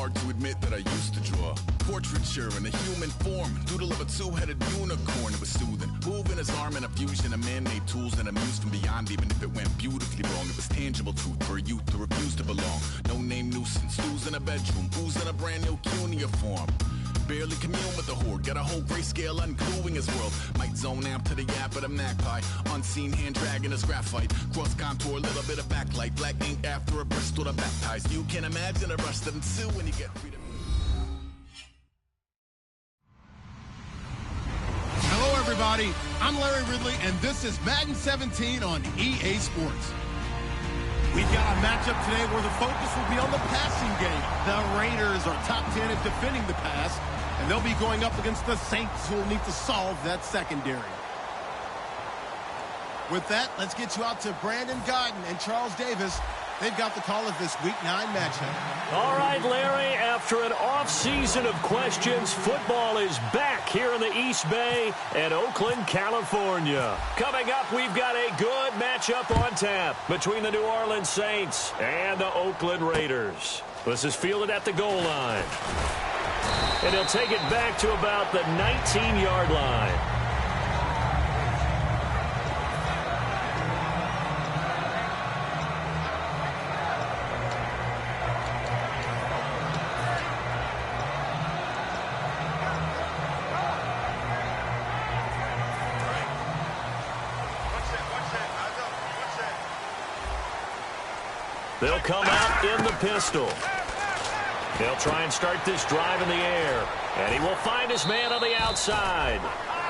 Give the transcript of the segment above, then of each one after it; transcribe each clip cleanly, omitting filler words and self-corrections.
hard to admit that I used to draw portraiture in a human form, doodle of a two-headed unicorn. It was soothing, moving his arm in a fusion of man-made tools and a muse from beyond. Even if it went beautifully wrong, it was tangible truth for a youth to refuse to belong. No name nuisance, who's in a bedroom, who's in a brand new cuneiform. Barely commune with the horde, got a whole grayscale ungluing his world. Might zone amp to the yap of the magpie, unseen hand dragging his graphite. Cross contour, little bit of backlight, black ink after a Bristol to baptize. You can imagine a rush to ensue when you get freedom. Hello everybody, I'm Larry Ridley and this is Madden 17 on EA Sports. We've got a matchup today where the focus will be on the passing game. The Raiders are top 10 at defending the pass, and they'll be going up against the Saints, who will need to solve that secondary. With that, let's get you out to Brandon Godden and Charles Davis. They've got the call of this Week 9 matchup. All right, Larry, after an off-season of questions, football is back here in the East Bay and Oakland, California. Coming up, we've got a good matchup on tap between the New Orleans Saints and the Oakland Raiders. This is fielded at the goal line. And he'll take it back to about the 19-yard line. They'll come out in the pistol. They'll try and start this drive in the air. And he will find his man on the outside.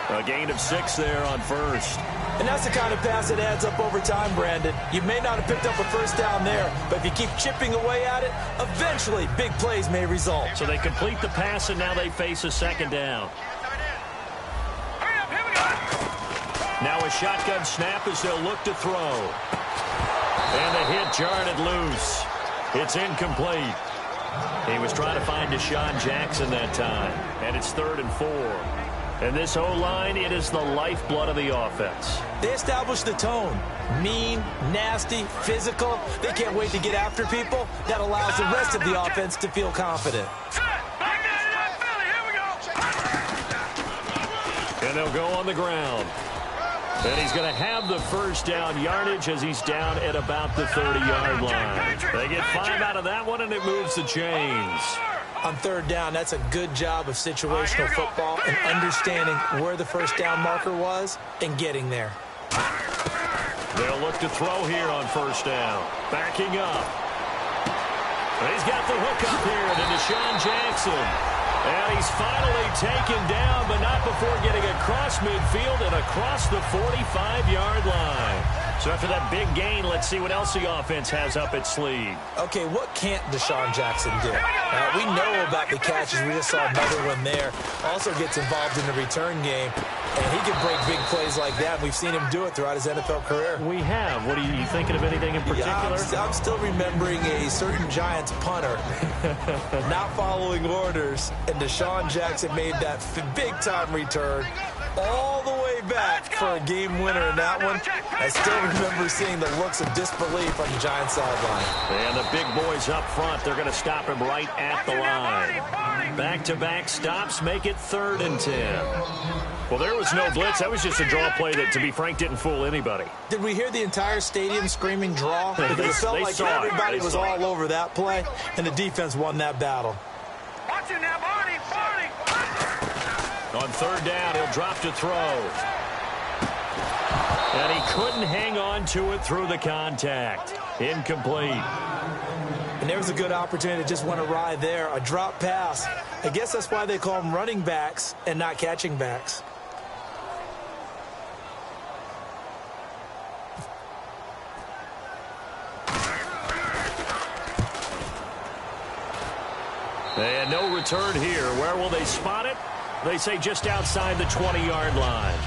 A gain of 6 there on first. And that's the kind of pass that adds up over time, Brandon. You may not have picked up a first down there, but if you keep chipping away at it, eventually big plays may result. So they complete the pass, and now they face a second down. Now a shotgun snap as they'll look to throw. And the hit jarred it loose. It's incomplete. He was trying to find Deshaun Jackson that time. And it's 3rd and 4. And this O-line, it is the lifeblood of the offense. They established the tone. Mean, nasty, physical. They can't wait to get after people. That allows the rest of the offense to feel confident. And they'll go on the ground. And he's going to have the first down yardage as he's down at about the 30-yard line. They get 5 out of that one, and it moves the chains. On 3rd down, that's a good job of situational football and understanding where the first down marker was and getting there. They'll look to throw here on 1st down. Backing up. He's got the hook up here to Deshaun Jackson. And he's finally taken down, but not before getting across midfield and across the 45-yard line. So after that big gain, let's see what else the offense has up its sleeve. Okay, what can't Deshaun Jackson do? We know about the catches. We just saw another one there. Also gets involved in the return game. And he can break big plays like that. We've seen him do it throughout his NFL career. We have. What are you thinking of anything in particular? Yeah, I'm still remembering a certain Giants punter not following orders, and Deshaun Jackson made that big-time return all the way back for a game winner in that one. I still remember seeing the looks of disbelief on the Giants sideline. And the big boys up front, they're going to stop him right at the line. Back-to-back stops make it 3rd and 10. Well, there was no blitz. That was just a draw play that, to be frank, didn't fool anybody. Did we hear the entire stadium screaming draw? Because it felt like everybody was all over that play, and the defense won that battle. Watch it now, Barney! On 3rd down, he'll drop to throw. And he couldn't hang on to it through the contact. Incomplete. And there was a good opportunity that just went awry there. A drop pass. I guess that's why they call them running backs and not catching backs. And no return here. Where will they spot it? They say just outside the 20-yard line.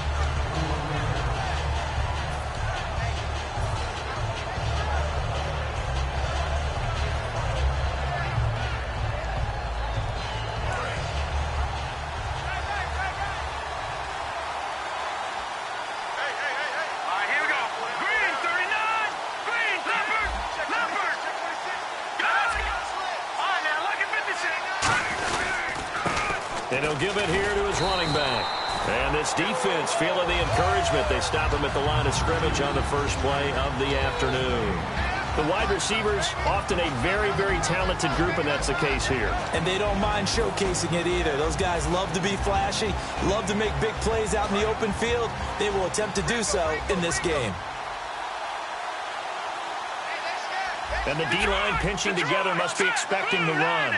give it here to his running back. And this defense feeling the encouragement. They stop him at the line of scrimmage on the first play of the afternoon. The wide receivers, often a very, very talented group, and that's the case here. And they don't mind showcasing it either. Those guys love to be flashy, love to make big plays out in the open field. They will attempt to do so in this game. And the D-line pinching together must be expecting the run.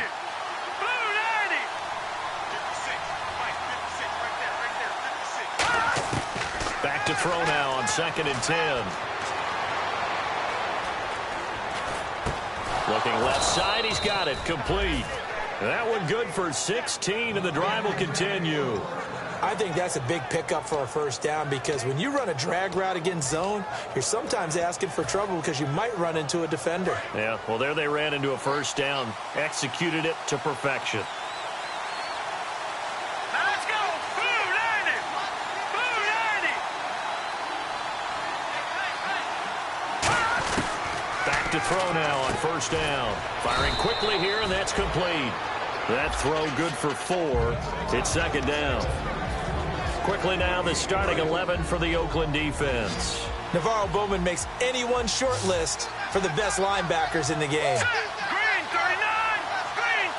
Back to throw now on 2nd and 10. Looking left side, he's got it, complete. That one good for 16, and the drive will continue. I think that's a big pickup for a first down because when you run a drag route against zone, you're sometimes asking for trouble because you might run into a defender. Yeah, well, there they ran into a first down, executed it to perfection. Now let's go. Blue 90. Blue 90. Back to throw now on first down. Firing quickly here, and that's complete. That throw good for 4. It's 2nd down. Quickly now, the starting 11 for the Oakland defense. Navarro Bowman makes anyone's short list for the best linebackers in the game. Green 39. Green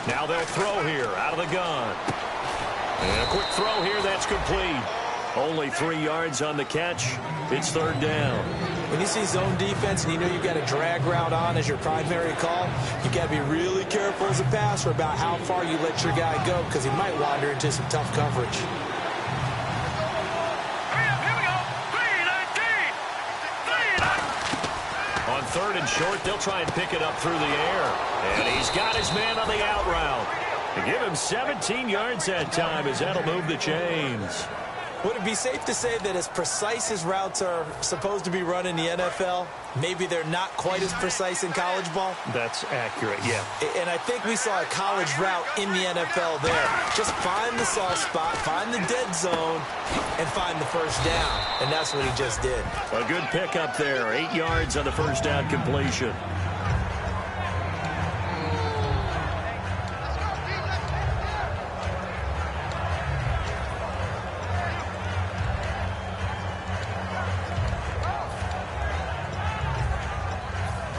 39. Now they'll throw here out of the gun. And a quick throw here, that's complete. Only 3 yards on the catch. It's 3rd down. When you see zone defense and you know you've got a drag route on as your primary call, you've got to be really careful as a passer about how far you let your guy go because he might wander into some tough coverage. Hurry up, here we go. 3-19. 3-19. On 3rd and short, they'll try and pick it up through the air. And he's got his man on the out route. To give him 17 yards that time as that'll move the chains. Would it be safe to say that as precise as routes are supposed to be run in the NFL, maybe they're not quite as precise in college ball? That's accurate, yeah. And I think we saw a college route in the NFL there. Just find the soft spot, find the dead zone, and find the first down. And that's what he just did. A good pickup there. 8 yards on the first down completion.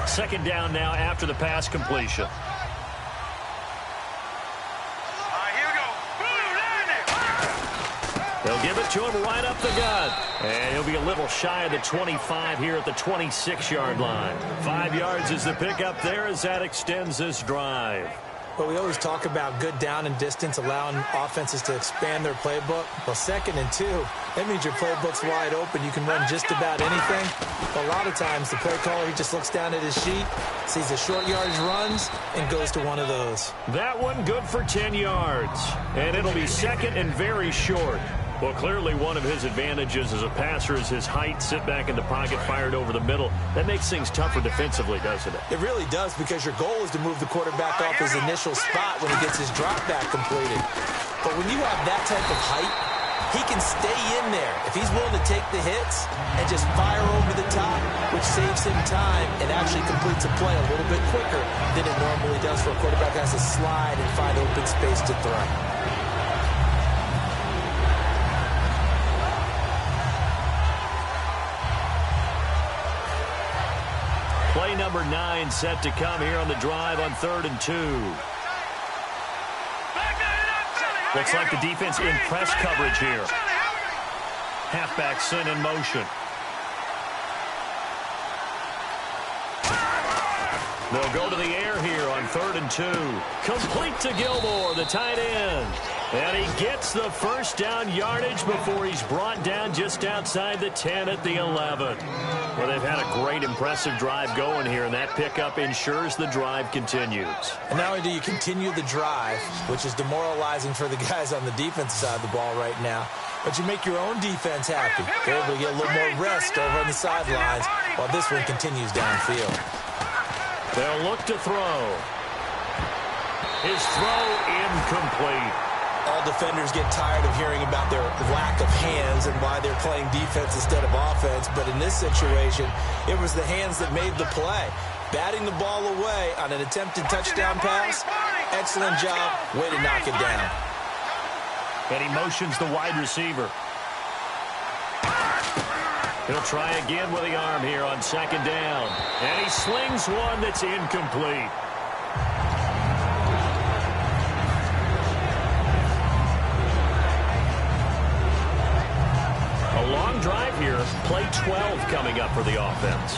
Second down now after the pass completion. All right, here we go. Blue 90. They'll give it to him right up the gut. And he'll be a little shy of the 25 here at the 26-yard line. 5 yards is the pickup there as that extends this drive. But we always talk about good down and distance, allowing offenses to expand their playbook. Well, 2nd and 2, that means your playbook's wide open. You can run just about anything. But a lot of times, the play caller, he just looks down at his sheet, sees the short yardage runs, and goes to one of those. That one good for 10 yards. And it'll be 2nd and very short. Well, clearly one of his advantages as a passer is his height. Sit back in the pocket, fired over the middle. That makes things tougher defensively, doesn't it? It really does, because your goal is to move the quarterback off his initial spot when he gets his drop back completed. But when you have that type of height, he can stay in there if he's willing to take the hits and just fire over the top, which saves him time and actually completes a play a little bit quicker than it normally does for a quarterback that has to slide and find open space to throw. Play number 9 set to come here on the drive on 3rd and 2. Looks like the defense in press coverage here. Halfback sent in motion. They'll go to the air here on 3rd and 2. Complete to Gilmore, the tight end. And he gets the first down yardage before he's brought down just outside the 10 at the 11. Well, they've had a great, impressive drive going here, and that pickup ensures the drive continues. And not only do you continue the drive, which is demoralizing for the guys on the defensive side of the ball right now, but you make your own defense happy. They're able to get a little more rest over on the sidelines while this one continues downfield. They'll look to throw. His throw incomplete. All defenders get tired of hearing about their lack of hands and why they're playing defense instead of offense. But in this situation, it was the hands that made the play. Batting the ball away on an attempted touchdown pass. Excellent job. Way to knock it down. And he motions the wide receiver. He'll try again with the arm here on second down. And he slings one that's incomplete. A long drive here. Play 12 coming up for the offense.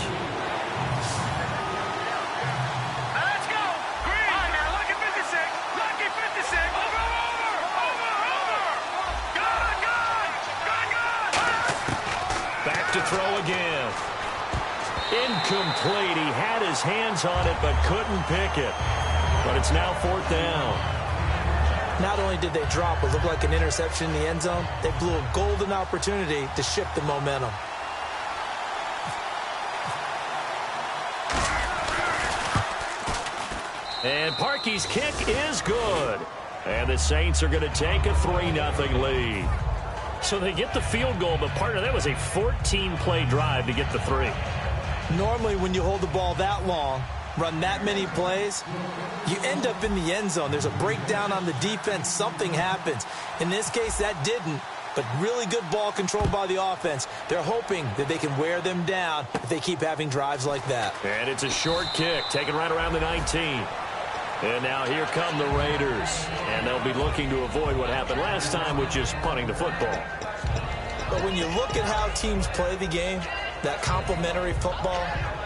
Let's go. Green. All right, now, lucky 56. Lucky 56. Over. Good. Back to throw again. Incomplete. He had his hands on it but couldn't pick it. But it's now fourth down. Not only did they drop what looked like an interception in the end zone, they blew a golden opportunity to shift the momentum. And Parkey's kick is good. And the Saints are going to take a 3-0 lead. So they get the field goal, but part of that was a 14-play drive to get the 3. Normally, when you hold the ball that long, run that many plays, you end up in the end zone. There's a breakdown on the defense. Something happens. In this case, that didn't, but really good ball control by the offense. They're hoping that they can wear them down if they keep having drives like that. And it's a short kick, taken right around the 19. And now here come the Raiders. And they'll be looking to avoid what happened last time, which is punting the football. But when you look at how teams play the game, that complementary football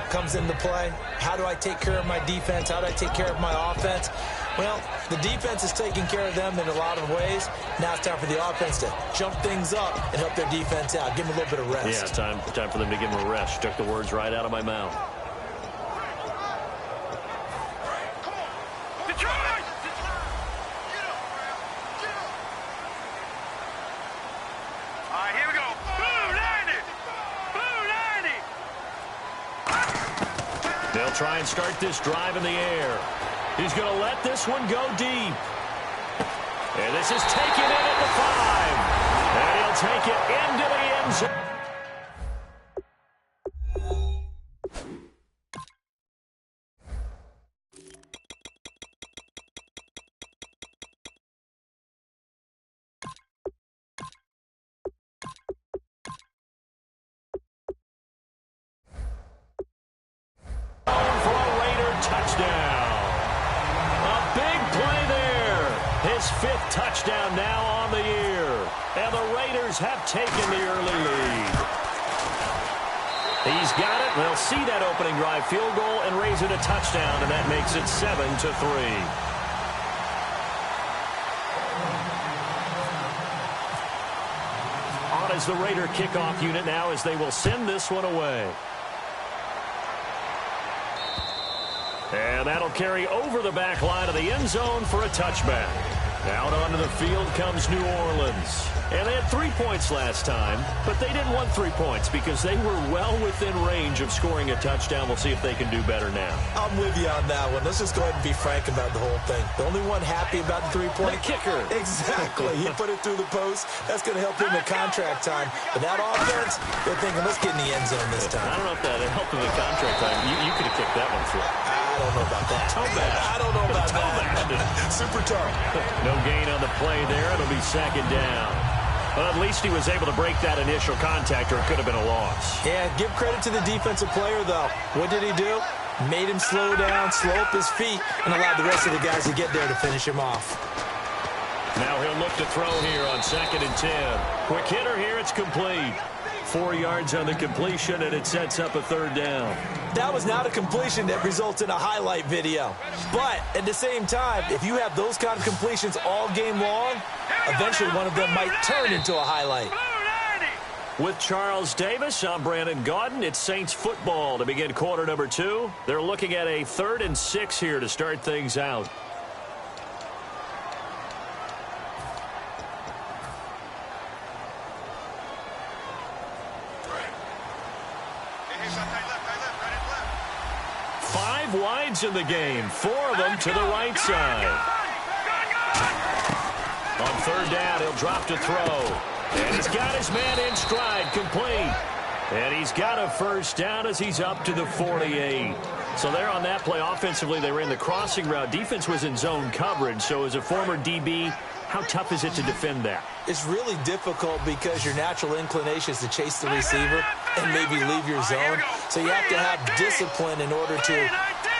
comes into play. How do I take care of my defense? How do I take care of my offense? Well, the defense is taking care of them in a lot of ways. Now it's time for the offense to jump things up and help their defense out. Give them a little bit of rest. Yeah, time for them to give them a rest. Took the words right out of my mouth. They'll try and start this drive in the air. He's going to let this one go deep. And this is taken in at the 5. And he'll take it into the end zone. His 5th touchdown now on the year. And the Raiders have taken the early lead. He's got it. They'll see that opening drive field goal and raise it a touchdown, and that makes it 7-3. On is the Raider kickoff unit now as they will send this one away. And that'll carry over the back line of the end zone for a touchback. Out onto the field comes New Orleans. And they had 3 points last time, but they didn't want 3 points because they were well within range of scoring a touchdown. We'll see if they can do better now. I'm with you on that one. Let's just go ahead and be frank about the whole thing. The only one happy about the 3-point kicker. Exactly. He put it through the post. That's going to help him in contract time. But that offense, they're thinking, let's get in the end zone this time. I don't know if that helped him in contract time. You could have kicked that one through. I don't know about that. I don't know about that. Super tough. No gain on the play there. It'll be second down. Well, at least he was able to break that initial contact, or it could have been a loss. Yeah, give credit to the defensive player, though. What did he do? Made him slow down, slow up his feet, and allowed the rest of the guys to get there to finish him off. Now he'll look to throw here on 2nd and 10. Quick hitter here. It's complete. 4 yards on the completion, and it sets up a 3rd down. That was not a completion that results in a highlight video. But at the same time, if you have those kind of completions all game long, eventually one of them might turn into a highlight. With Charles Davis, I'm Brandon Gaudin. It's Saints football to begin quarter number 2. They're looking at a 3rd and 6 here to start things out. Five wides in the game, 4 of them to the right side. On third down, he'll drop to throw. And he's got his man in stride, complete. And he's got a first down as he's up to the 48. So there on that play, offensively, they ran the crossing route. Defense was in zone coverage. So as a former DB, how tough is it to defend that? It's really difficult because your natural inclination is to chase the receiver and maybe leave your zone. So you have to have discipline in order to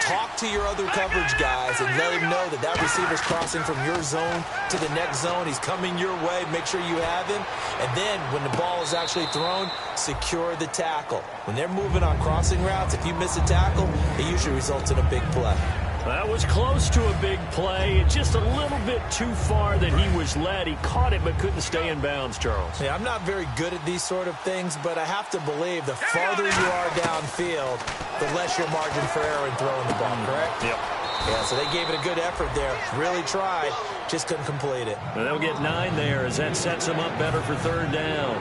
talk to your other coverage guys and let him know that that receiver's crossing from your zone to the next zone. He's coming your way. Make sure you have him. And then when the ball is actually thrown, secure the tackle. When they're moving on crossing routes, if you miss a tackle, it usually results in a big play. That was close to a big play. Just a little bit too far that he was led. He caught it but couldn't stay in bounds, Charles. Yeah, I'm not very good at these sort of things, but I have to believe the farther you are downfield, the less your margin for error in throwing the ball, correct? Yep. Yeah, so they gave it a good effort there. Really tried, just couldn't complete it. And they'll get 9 there as that sets them up better for third down.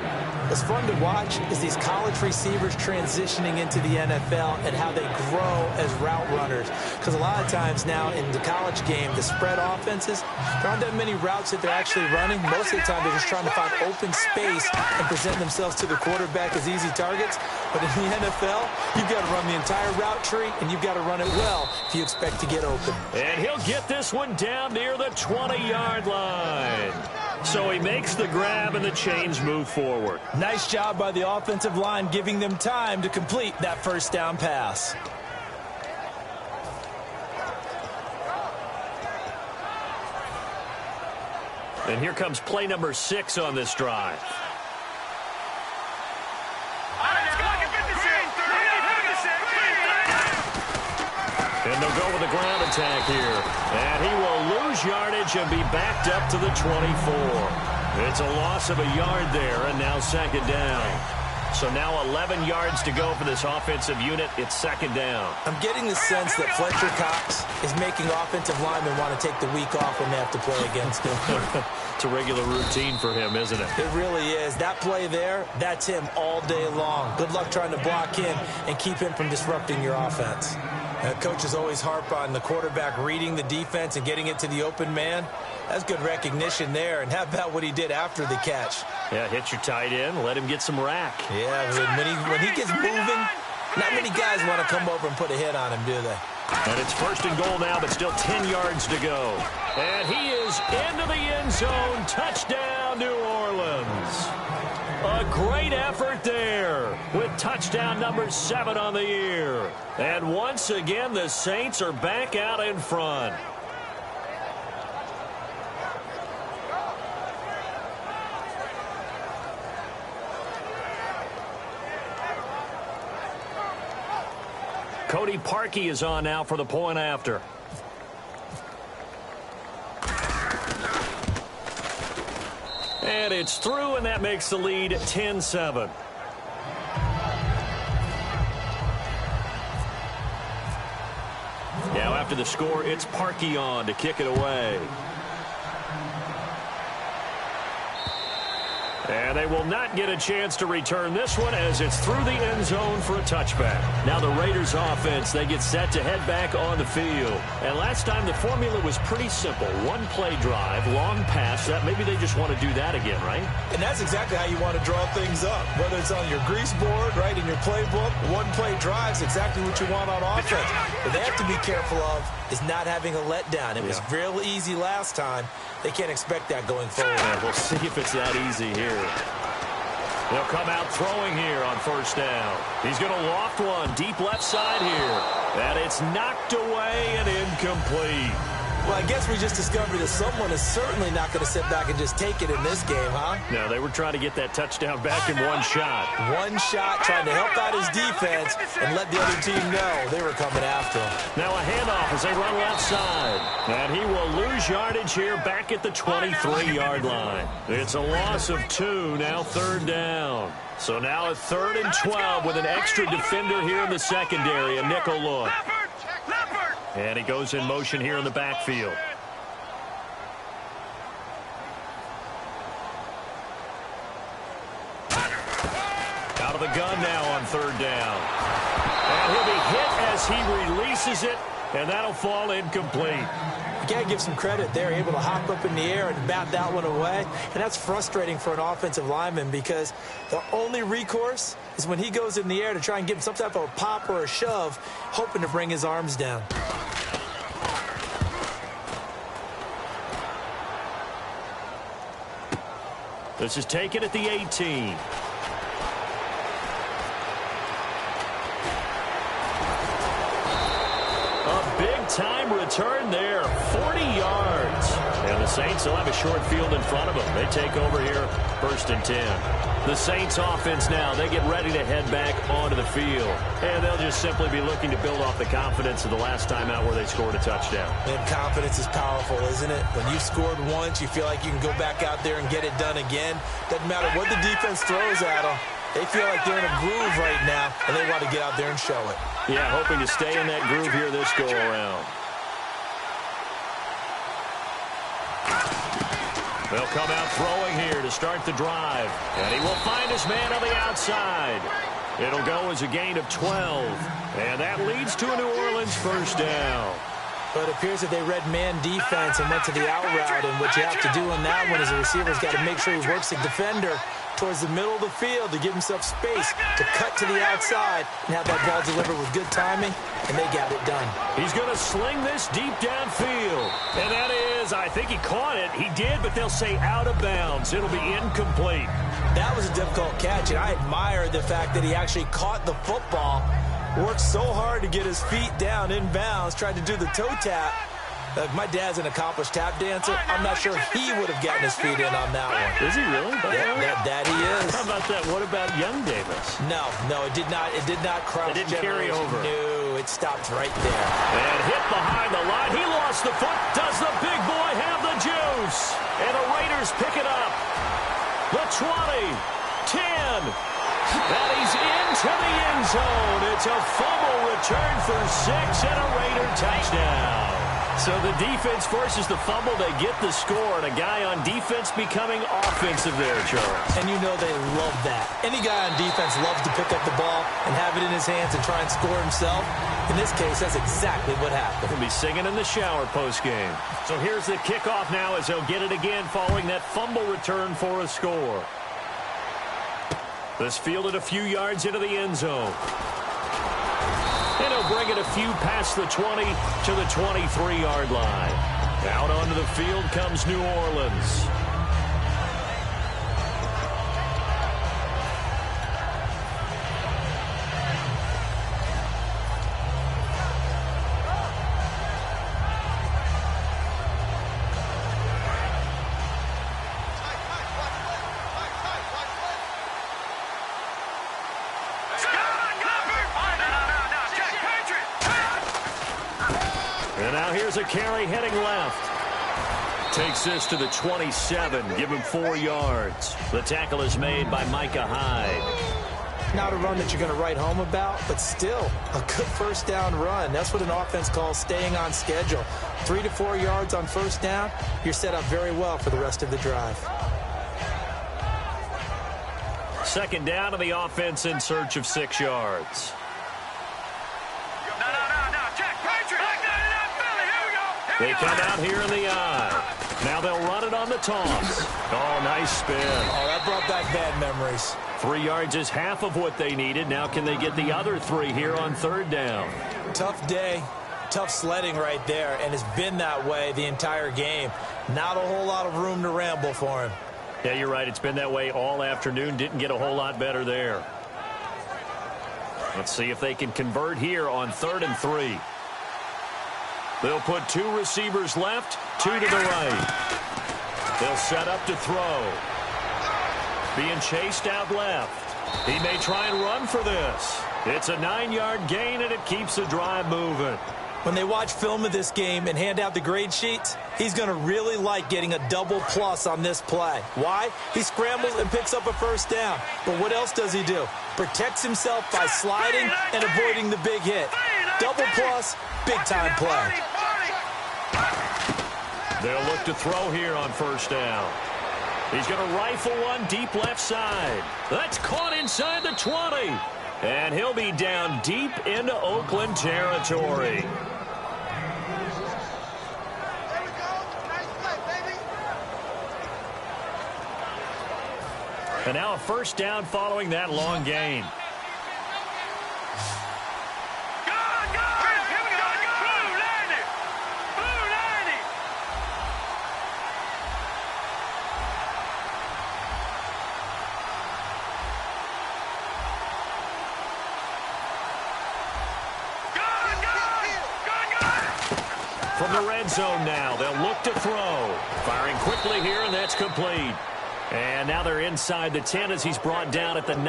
What's fun to watch is these college receivers transitioning into the NFL and how they grow as route runners. Because a lot of times now in the college game, the spread offenses, there aren't that many routes that they're actually running. Most of the time, they're just trying to find open space and present themselves to the quarterback as easy targets. But in the NFL, you've got to run the entire route tree, and you've got to run it well if you expect to get open. And he'll get this one down near the 20-yard line. So he makes the grab, and the chains move forward. Nice job by the offensive line, giving them time to complete that first down pass. And here comes play number 6 on this drive. And they'll go with a ground attack here. And he will lose yardage and be backed up to the 24. It's a loss of a yard there, and now second down. So now 11 yards to go for this offensive unit. It's second down. I'm getting the sense that Fletcher Cox is making offensive linemen want to take the week off when they have to play against him. It's a regular routine for him, isn't it? It really is. That play there, that's him all day long. Good luck trying to block him and keep him from disrupting your offense. Coaches always harp on the quarterback reading the defense and getting it to the open man. That's good recognition there. And how about what he did after the catch? Yeah, hit your tight end, let him get some rack. Yeah, when he gets moving, not many guys want to come over and put a hit on him, do they? And it's first and goal now, but still 10 yards to go. And he is into the end zone. Touchdown, New Orleans. A great effort there with touchdown number 7 on the year. And once again, the Saints are back out in front. Cody Parkey is on now for the point after. And it's through, and that makes the lead 10-7. Now after the score, it's Parkey on to kick it away. And they will not get a chance to return this one as it's through the end zone for a touchback. Now the Raiders offense, they get set to head back on the field. And last time the formula was pretty simple. One play drive, long pass. That maybe they just want to do that again, right? And that's exactly how you want to draw things up. Whether it's on your grease board, right, in your playbook, one play drive is exactly what you want on offense. What they have to be careful of is not having a letdown. It was real easy last time. They can't expect that going forward. Yeah, we'll see if it's that easy here. They'll come out throwing here on first down. He's going to loft one deep left side here. And it's knocked away and incomplete. Well, I guess we just discovered that someone is certainly not going to sit back and just take it in this game, huh? No, they were trying to get that touchdown back in one shot. One shot, trying to help out his defense and let the other team know they were coming after him. Now a handoff as they run left side. And he will lose yardage here back at the 23-yard line. It's a loss of 2, now third down. So now a 3rd and 12 with an extra defender here in the secondary, a nickel look. And he goes in motion here in the backfield. Out of the gun now on third down. And he'll be hit as he releases it, and that'll fall incomplete. You got to give some credit. They're able to hop up in the air and bat that one away. And that's frustrating for an offensive lineman because the only recourse is when he goes in the air to try and give him some type of a pop or a shove, hoping to bring his arms down. This is taken at the 18. A big-time return there, 40 yards. And the Saints will have a short field in front of them. They take over here, 1st and 10. The Saints offense now, they get ready to head back onto the field. And they'll just simply be looking to build off the confidence of the last time out where they scored a touchdown. And confidence is powerful, isn't it? When you've scored once, you feel like you can go back out there and get it done again. Doesn't matter what the defense throws at them. They feel like they're in a groove right now, and they want to get out there and show it. Yeah, hoping to stay in that groove here this go-around. They'll come out throwing here to start the drive. And he will find his man on the outside. It'll go as a gain of 12. And that leads to a New Orleans 1st down. But it appears that they read man defense and went to the out route. And what you have to do on that one is the receiver's got to make sure he works the defender towards the middle of the field to give himself space to cut to the outside and have that ball delivered with good timing, and they got it done. He's going to sling this deep downfield. And that is, I think he caught it. He did, but they'll say out of bounds. It'll be incomplete. That was a difficult catch, and I admire the fact that he actually caught the football, worked so hard to get his feet down in bounds, tried to do the toe tap. My dad's an accomplished tap dancer. I'm not sure he would have gotten his feet in on that one. Is he really? Yeah, that he is. How about that? What about young Davis? No, it did not. It did not cross. It didn't carry over. No, it stopped right there. And hit behind the line. He lost the foot. Does the big boy have the juice? And the Raiders pick it up. The 20, 10. And he's into the end zone. It's a fumble return for 6 and a Raider touchdown. So the defense forces the fumble. They get the score, and a guy on defense becoming offensive there, Charles. And you know they love that. Any guy on defense loves to pick up the ball and have it in his hands and try and score himself. In this case, that's exactly what happened. He'll be singing in the shower post-game. So here's the kickoff now as they'll get it again following that fumble return for a score. This fielded a few yards into the end zone. And he'll bring it a few past the 20 to the 23-yard line. Out onto the field comes New Orleans. Here's a carry heading left. Takes this to the 27. Give him 4 yards. The tackle is made by Micah Hyde. Not a run that you're going to write home about, but still a good first down run. That's what an offense calls staying on schedule. 3 to 4 yards on first down. You're set up very well for the rest of the drive. 2nd down to the offense in search of 6 yards. They come out here in the eye. Now they'll run it on the toss. Oh, nice spin. Oh, that brought back bad memories. 3 yards is half of what they needed. Now can they get the other 3 here on 3rd down? Tough day, tough sledding right there, and it's been that way the entire game. Not a whole lot of room to ramble for him. Yeah, you're right. It's been that way all afternoon. Didn't get a whole lot better there. Let's see if they can convert here on 3rd and 3. They'll put 2 receivers left, 2 to the right. They'll set up to throw. Being chased out left. He may try and run for this. It's a 9-yard gain, and it keeps the drive moving. When they watch film of this game and hand out the grade sheets, he's going to really like getting a double plus on this play. Why? He scrambles and picks up a first down. But what else does he do? Protects himself by sliding and avoiding the big hit. Double plus, big-time play. They'll look to throw here on first down. He's going to rifle one deep left side. That's caught inside the 20. And he'll be down deep into Oakland territory. And now a first down following that long gain. From the red zone now, they'll look to throw. Firing quickly here, and that's complete. And now they're inside the 10 as he's brought down at the 9.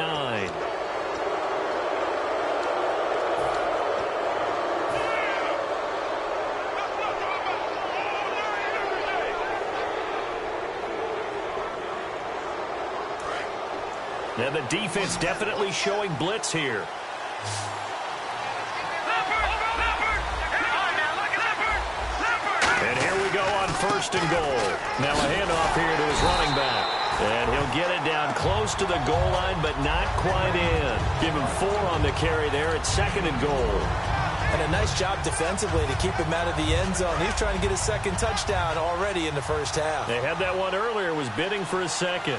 Now the defense definitely showing blitz here. And here we go on first and goal. Now a handoff here to his running back. And he'll get it down close to the goal line, but not quite in. Give him 4 on the carry there at second and goal. And a nice job defensively to keep him out of the end zone. He's trying to get his second touchdown already in the first half. They had that one earlier, was bidding for a second.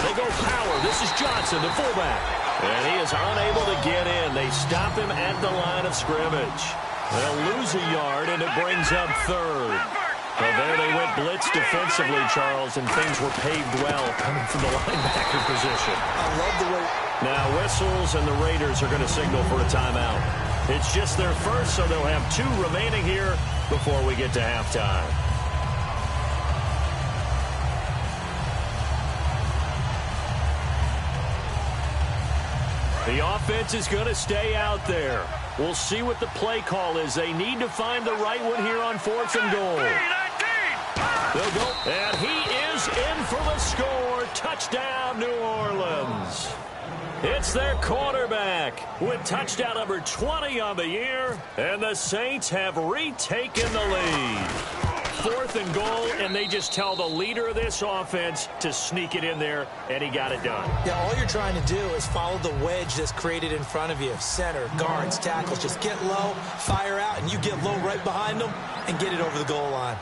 They go power. This is Johnson, the fullback. And he is unable to get in. They stop him at the line of scrimmage. They'll lose a yard, and it brings up third. Well, there they went blitz defensively, Charles, and things were paved well coming from the linebacker position. I love the way. Now whistles, and the Raiders are going to signal for a timeout. It's just their first, so they'll have 2 remaining here before we get to halftime. The offense is going to stay out there. We'll see what the play call is. They need to find the right one here on 4th and goal. They'll go, and he is in for the score. Touchdown, New Orleans. It's their quarterback with touchdown number 20 on the year, and the Saints have retaken the lead. 4th and goal, and they just tell the leader of this offense to sneak it in there, and he got it done. Yeah, all you're trying to do is follow the wedge that's created in front of you. Center, guards, tackles. Just get low, fire out, and you get low right behind them and get it over the goal line.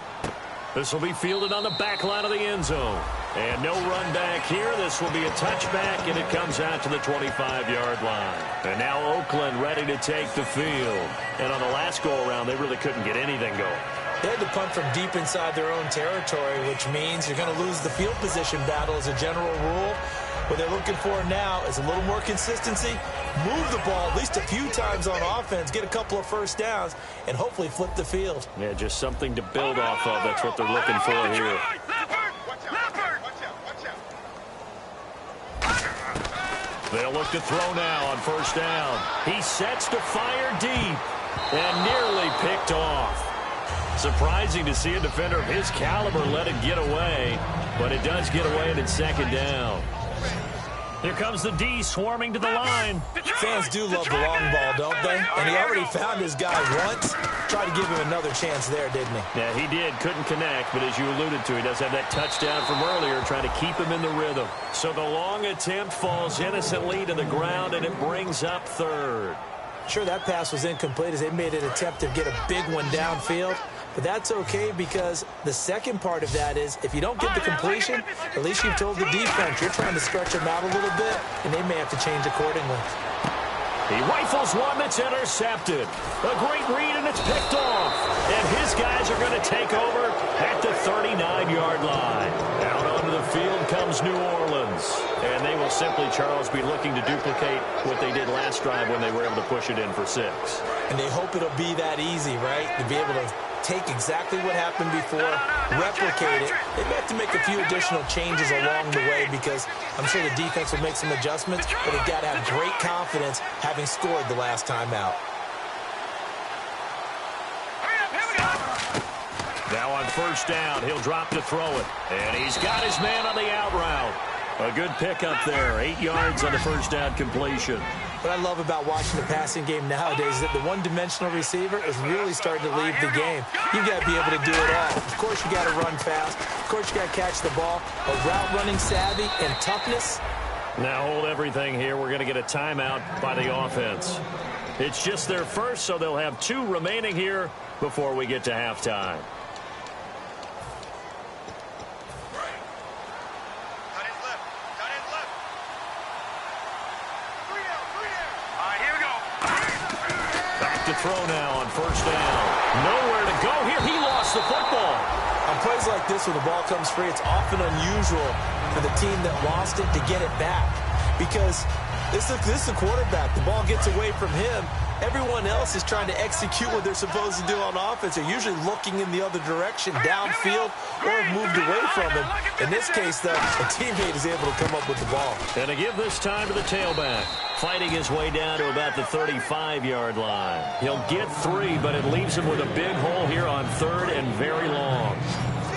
This will be fielded on the back line of the end zone. And no run back here. This will be a touchback, and it comes out to the 25-yard line. And now Oakland ready to take the field. And on the last go-around, they really couldn't get anything going. They had to punt from deep inside their own territory, which means you're going to lose the field position battle as a general rule. What they're looking for now is a little more consistency, move the ball at least a few times on offense, get a couple of first downs, and hopefully flip the field. Yeah, just something to build off of. That's what they're looking for here. They'll look to throw now on first down. He sets to fire deep and nearly picked off. Surprising to see a defender of his caliber let it get away, but it does get away and it's second down. Here comes the D swarming to the line. Fans do love the long ball, don't they? And he already found his guy once. Tried to give him another chance there, didn't he? Yeah, he did. Couldn't connect, but as you alluded to, he does have that touchdown from earlier, trying to keep him in the rhythm. So the long attempt falls innocently to the ground, and it brings up third. Sure, that pass was incomplete as they made an attempt to get a big one downfield. But that's okay because the second part of that is if you don't get the completion, at least you've told the defense you're trying to stretch them out a little bit, and they may have to change accordingly. He rifles one that's intercepted. A great read, and it's picked off. And his guys are going to take over at the 39-yard line. Out onto the field comes New Orleans. And they will simply, Charles, be looking to duplicate what they did last drive when they were able to push it in for 6. And they hope it'll be that easy, right? To be able to take exactly what happened before, replicate it. They may have to make a few additional changes along the way because I'm sure the defense will make some adjustments, but they've got to have great confidence having scored the last time out. Now on first down, he'll drop to throw it. And he's got his man on the out route. A good pickup there, 8 yards on the first down completion. What I love about watching the passing game nowadays is that the one-dimensional receiver is really starting to leave the game. You've got to be able to do it all. Of course, you got to run fast. Of course, you got to catch the ball. But route running savvy and toughness. Now hold everything here. We're going to get a timeout by the offense. It's just their first, so they'll have 2 remaining here before we get to halftime. throw now on first down. Nowhere to go here. He lost the football. On plays like this, when the ball comes free, it's often unusual for the team that lost it to get it back. Because this is a quarterback. The ball gets away from him. Everyone else is trying to execute what they're supposed to do on offense. They're usually looking in the other direction, downfield, or have moved away from him. In this case, though, a teammate is able to come up with the ball. And to give this time to the tailback, fighting his way down to about the 35-yard line. He'll get 3, but it leaves him with a big hole here on 3rd and very long.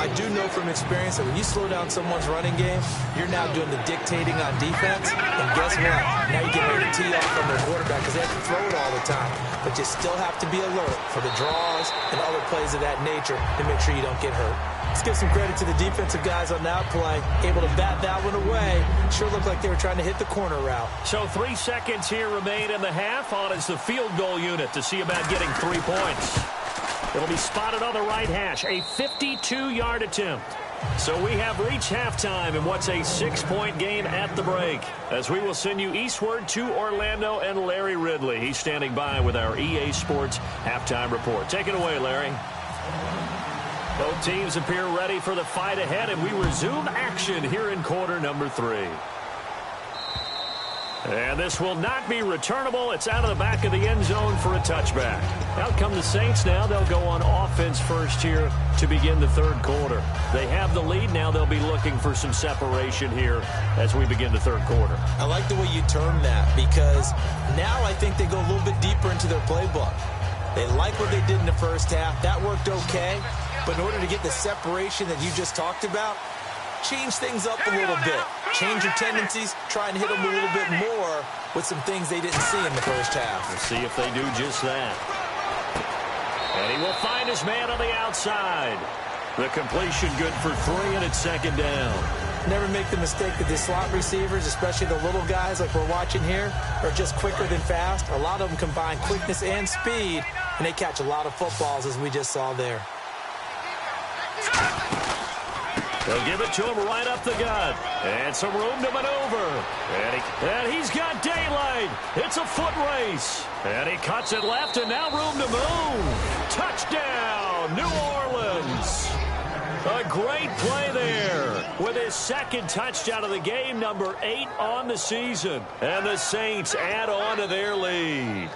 I do know from experience that when you slow down someone's running game, you're now doing the dictating on defense. And guess what? Now you get ready to tee off from their quarterback because they have to throw it all the time. But you still have to be alert for the draws and other plays of that nature to make sure you don't get hurt. Let's give some credit to the defensive guys on that play. Able to bat that one away. Sure looked like they were trying to hit the corner route. So 3 seconds here remain in the half. On is the field goal unit to see about getting 3 points. It'll be spotted on the right hash. A 52-yard attempt. So we have reached halftime in what's a 6-point game at the break. As we will send you eastward to Orlando and Larry Ridley. He's standing by with our EA Sports halftime report. Take it away, Larry. Both teams appear ready for the fight ahead, and we resume action here in quarter number 3. And this will not be returnable. It's out of the back of the end zone for a touchback. Out come the Saints now. They'll go on offense first here to begin the 3rd quarter. They have the lead now. They'll be looking for some separation here as we begin the 3rd quarter. I like the way you term that because now I think they go a little bit deeper into their playbook. They like what they did in the first half. That worked okay. But in order to get the separation that you just talked about, change things up a little bit. Change your tendencies. Try and hit them a little bit more with some things they didn't see in the first half. We'll see if they do just that. And he will find his man on the outside. The completion good for 3, and it's 2nd down. Never make the mistake that the slot receivers, especially the little guys like we're watching here, are just quicker than fast. A lot of them combine quickness and speed, and they catch a lot of footballs, as we just saw there. They'll give it to him right up the gut. And some room to maneuver. And he's got daylight. It's a foot race. And he cuts it left, and now room to move. Touchdown, New Orleans. A great play there with his 2nd touchdown of the game, number 8 on the season. And the Saints add on to their lead.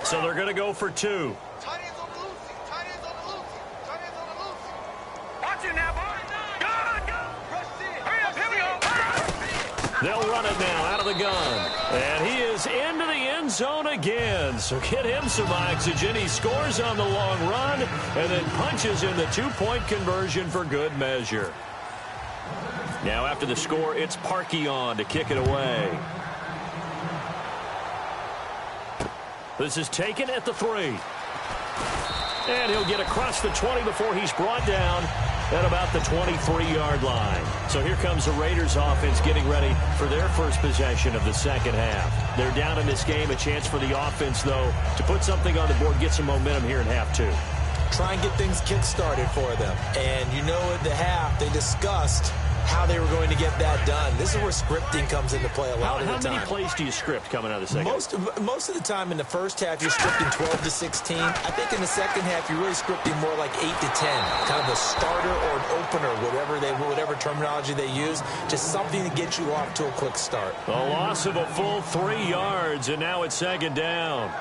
So they're going to go for 2. Tight ends on the loose. Tight ends on the loose. Tight ends on the loose. Watch it now, boy. Go. Rush in. Hurry up. Here we go. They'll run it now out of the gun. And he is into the end zone again. So get him some oxygen. He scores on the long run and then punches in the 2-point conversion for good measure. Now after the score, it's Parkey on to kick it away. This is taken at the 3. And he'll get across the 20 before he's brought down at about the 23-yard line. So here comes the Raiders offense getting ready for their first possession of the 2nd half. They're down in this game. A chance for the offense, though, to put something on the board, get some momentum here in half 2. Try and get things kick-started for them. And you know at the half, they discussed how they were going to get that done. This is where scripting comes into play a lot of the time. How many plays do you script coming out of the 2nd? Most of the time in the first half, you're scripting 12 to 16. I think in the 2nd half, you're really scripting more like 8 to 10. Kind of a starter or an opener, whatever terminology they use. Just something to get you off to a quick start. A loss of a full 3 yards, and now it's 2nd down.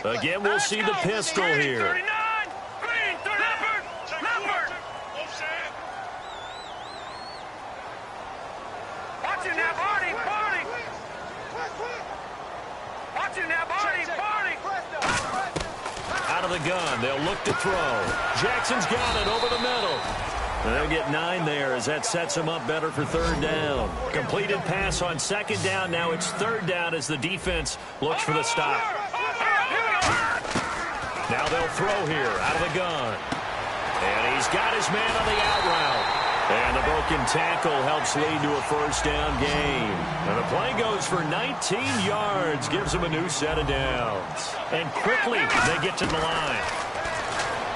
Again, we'll see the pistol here. 39. Green. Leopard. Watch it now, Barney. Watch it now, Barney. Out of the gun. They'll look to throw. Jackson's got it over the middle. And they'll get 9 there as that sets him up better for 3rd down. Completed pass on 2nd down. Now it's 3rd down as the defense looks for the stop. Now they'll throw here out of the gun. And he's got his man on the out route. And the broken tackle helps lead to a 1st down gain. And the Play goes for 19 yards, gives them a new set of downs. And quickly, they get to the line.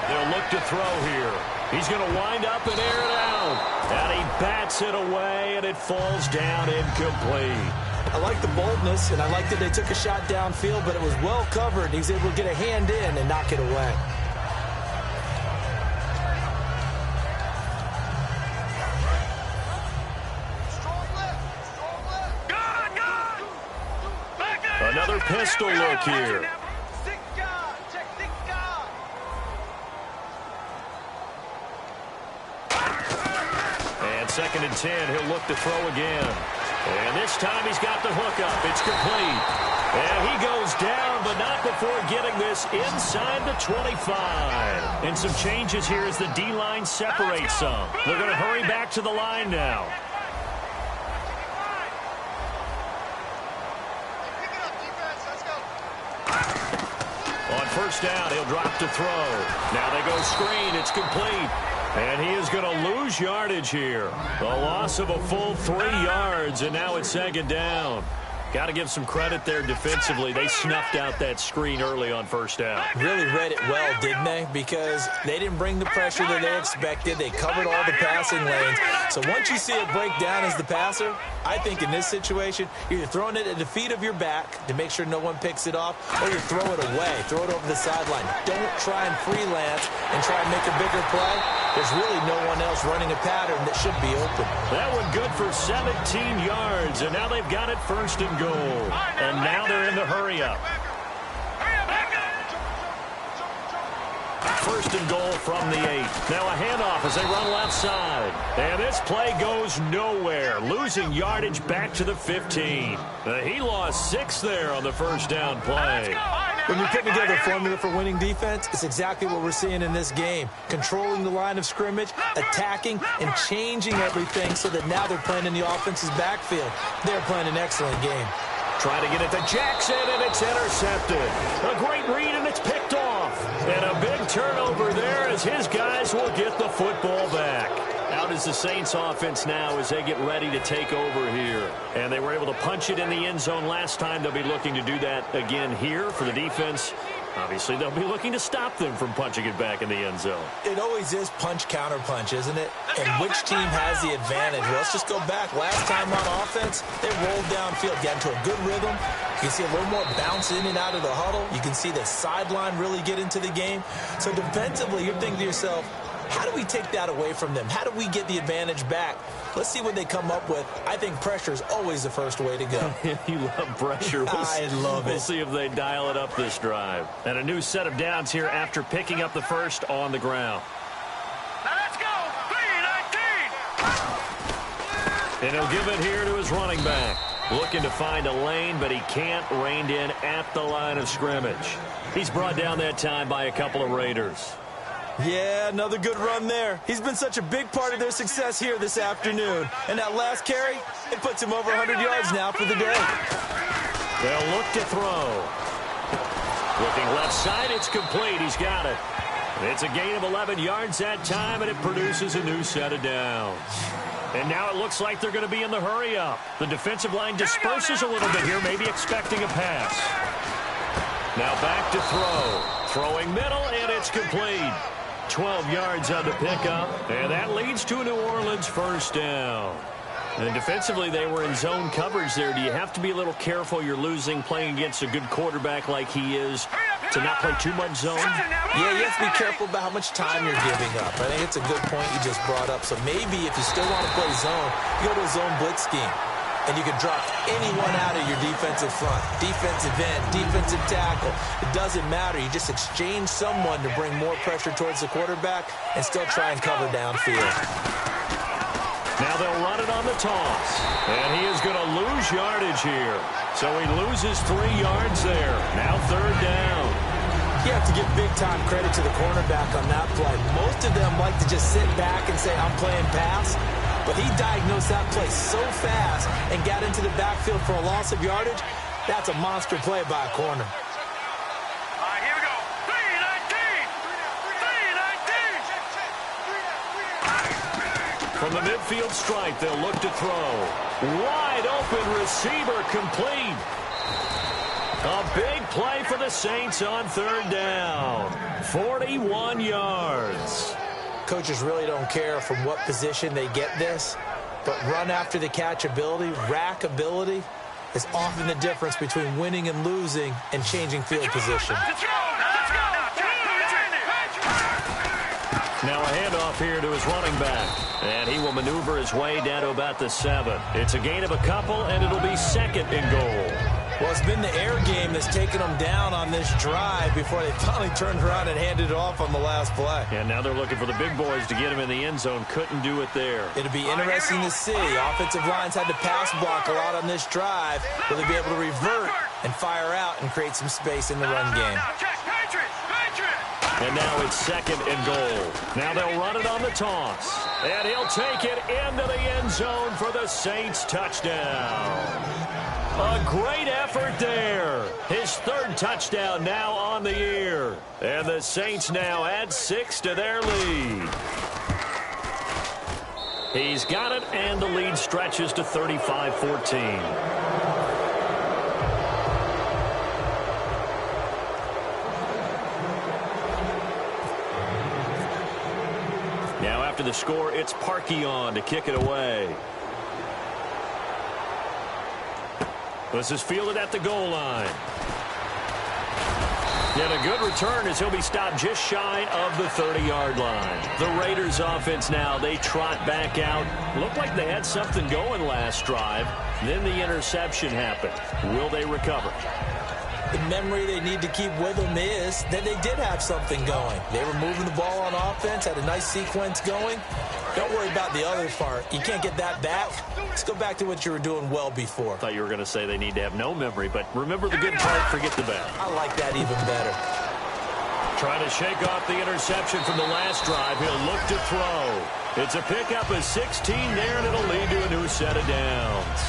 They'll look to throw here. He's going to wind up and air it out. And he bats it away, and it falls down incomplete. I like the boldness, and I like that they took a shot downfield, but it was well covered. He's able to get a hand in and knock it away. Another pistol look here. And 2nd and 10, he'll look to throw again. And this time he's got the hook up. It's complete. And he goes down, but not before getting this inside the 25. And some changes here as the D-line separates some. They're going to hurry back to the line now. On 1st down, he'll drop to throw. Now they go screen. It's complete. And he is going to lose yardage here. A loss of a full 3 yards, and now it's 2nd down. Got to give some credit there defensively. They snuffed out that screen early on 1st down. Really read it well, didn't they? Because they didn't bring the pressure that they expected. They covered all the passing lanes. So once you see it break down as the passer, I think in this situation, you're throwing it at the feet of your back to make sure no one picks it off, or you throw it away, throw it over the sideline. Don't try and freelance and try and make a bigger play. There's really no one else running a pattern that should be open. That one good for 17 yards, and now they've got it 1st and goal. And now they're in the hurry-up. 1st and goal from the 8. Now a handoff as they run left side. And this play goes nowhere, losing yardage back to the 15. He lost 6 there on the 1st down play. When you put together a formula for winning defense, it's exactly what we're seeing in this game. Controlling the line of scrimmage, attacking, and changing everything so that now they're playing in the offense's backfield. They're playing an excellent game. Trying to get it to Jackson, and it's intercepted. A great read, and it's picked off. And a big turnover there as his guys will get the football back. Out is the Saints offense now as they get ready to take over here. And they were able to punch it in the end zone last time. They'll be looking to do that again here for the defense. Obviously, they'll be looking to stop them from punching it back in the end zone. It always is punch-counter-punch, isn't it? And which team has the advantage? Well, let's just go back. Last time on offense, they rolled downfield, got into a good rhythm. You can see a little more bounce in and out of the huddle. You can see the sideline really get into the game. So defensively, you're thinking to yourself, how do we take that away from them? How do we get the advantage back? Let's see what they come up with. I think pressure is always the first way to go. You love pressure. I love it. We'll see if they dial it up this drive. And a new set of downs here after picking up the 1st on the ground. Now let's go. 3-19. And he'll give it here to his running back. Looking to find a lane, but he can't. Reined in at the line of scrimmage. He's brought down that time by a couple of Raiders. Yeah, another good run there. He's been such a big part of their success here this afternoon. And that last carry, it puts him over 100 yards now for the day. They'll look to throw. Looking left side, it's complete. He's got it. It's a gain of 11 yards that time, and it produces a new set of downs. And now it looks like they're going to be in the hurry-up. The defensive line disperses a little bit here, maybe expecting a pass. Now back to throw. Throwing middle, and it's complete. 12 yards on the pickup, and that leads to a New Orleans 1st down. And defensively, they were in zone coverage there. Do you have to be a little careful? You're losing, playing against a good quarterback like he is, to not play too much zone? Yeah, you have to be careful about how much time you're giving up. I think it's a good point you just brought up. So maybe if you still want to play zone, you go to a zone blitz scheme. And you can drop anyone out of your defensive front. Defensive end, defensive tackle. It doesn't matter. You just exchange someone to bring more pressure towards the quarterback and still try and cover downfield. Now they'll run it on the toss. And he is going to lose yardage here. So he loses 3 yards there. Now 3rd down. You have to give big-time credit to the cornerback on that play. Most of them like to just sit back and say, I'm playing pass. But he diagnosed that play so fast and got into the backfield for a loss of yardage. That's a monster play by a corner. All right, here we go. 3-19. 3-19. From the midfield stripe, they'll look to throw. Wide open receiver complete. A big play for the Saints on third down. 41 yards. Coaches really don't care from what position they get this, but run after the catch ability, rack ability, is often the difference between winning and losing and changing field position. Now a handoff here to his running back. And he will maneuver his way down to about the 7. It's a gain of a couple, and it'll be second and goal. Well, it's been the air game that's taken them down on this drive before they finally turned around and handed it off on the last play. And now they're looking for the big boys to get him in the end zone. Couldn't do it there. It'll be interesting to see. Offensive lines had to pass block a lot on this drive. Will they be able to revert and fire out and create some space in the run game? And now it's second and goal. Now they'll run it on the toss. And he'll take it into the end zone for the Saints touchdown. A great effort there. His third touchdown now on the year. And the Saints now add 6 to their lead. He's got it, and the lead stretches to 35-14. Now after the score, it's Parkey on to kick it away. This is fielded at the goal line. And a good return as he'll be stopped just shy of the 30-yard line. The Raiders offense now, they trot back out. Looked like they had something going last drive. Then the interception happened. Will they recover? The memory they need to keep with them is that they did have something going. They were moving the ball on offense, had a nice sequence going. Don't worry about the other part. You can't get that back. Let's go back to what you were doing well before. I thought you were going to say they need to have no memory, but remember the good part, forget the bad. I like that even better. Trying to shake off the interception from the last drive. He'll look to throw. It's a pickup of 16 there, and it'll lead to a new set of downs.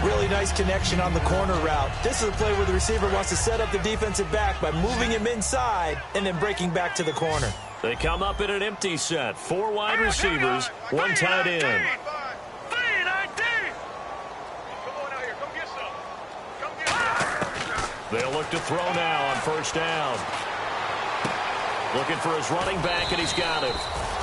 Really nice connection on the corner route. This is a play where the receiver wants to set up the defensive back by moving him inside and then breaking back to the corner. They come up in an empty set. 4 wide receivers, 1 tight end. They'll look to throw now on first down. Looking for his running back, and he's got him.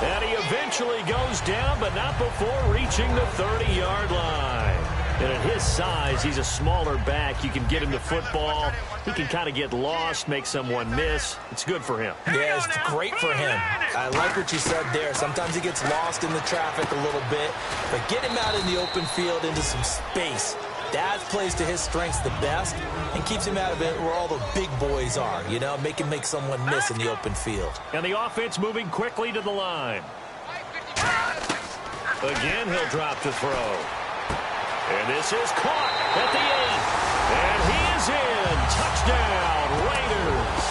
And he eventually goes down, but not before reaching the 30-yard line. And at his size, he's a smaller back. You can get him the football. He can kind of get lost, make someone miss. It's good for him. Yeah, it's great for him. I like what you said there. Sometimes he gets lost in the traffic a little bit, but get him out in the open field into some space. That plays to his strengths the best and keeps him out of it where all the big boys are, you know, make him make someone miss in the open field. And the offense moving quickly to the line. Again, he'll drop to throw. And this is caught at the end. And he is in. Touchdown, Raiders.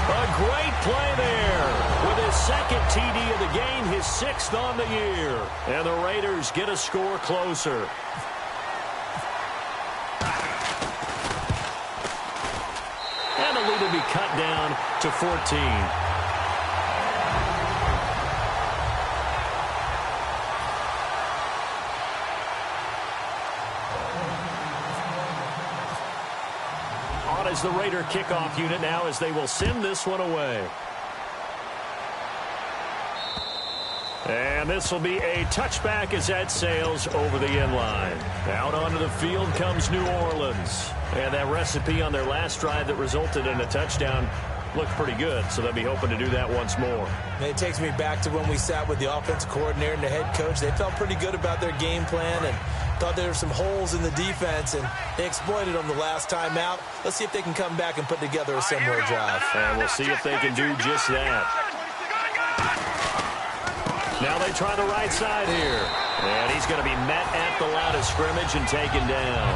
A great play there. With his second TD of the game, his 6th on the year. And the Raiders get a score closer. And the lead will be cut down to 14. As the Raider kickoff unit now, as they will send this one away. And this will be a touchback as that sails over the end line. Out onto the field comes New Orleans. And that recipe on their last drive that resulted in a touchdown looked pretty good, so they'll be hoping to do that once more. And it takes me back to when we sat with the offensive coordinator and the head coach. They felt pretty good about their game plan and thought there were some holes in the defense, and they exploited them the last time out. Let's see if they can come back and put together a similar drive. And we'll see if they can do just that. Now they try the right side here. And he's going to be met at the line of scrimmage and taken down.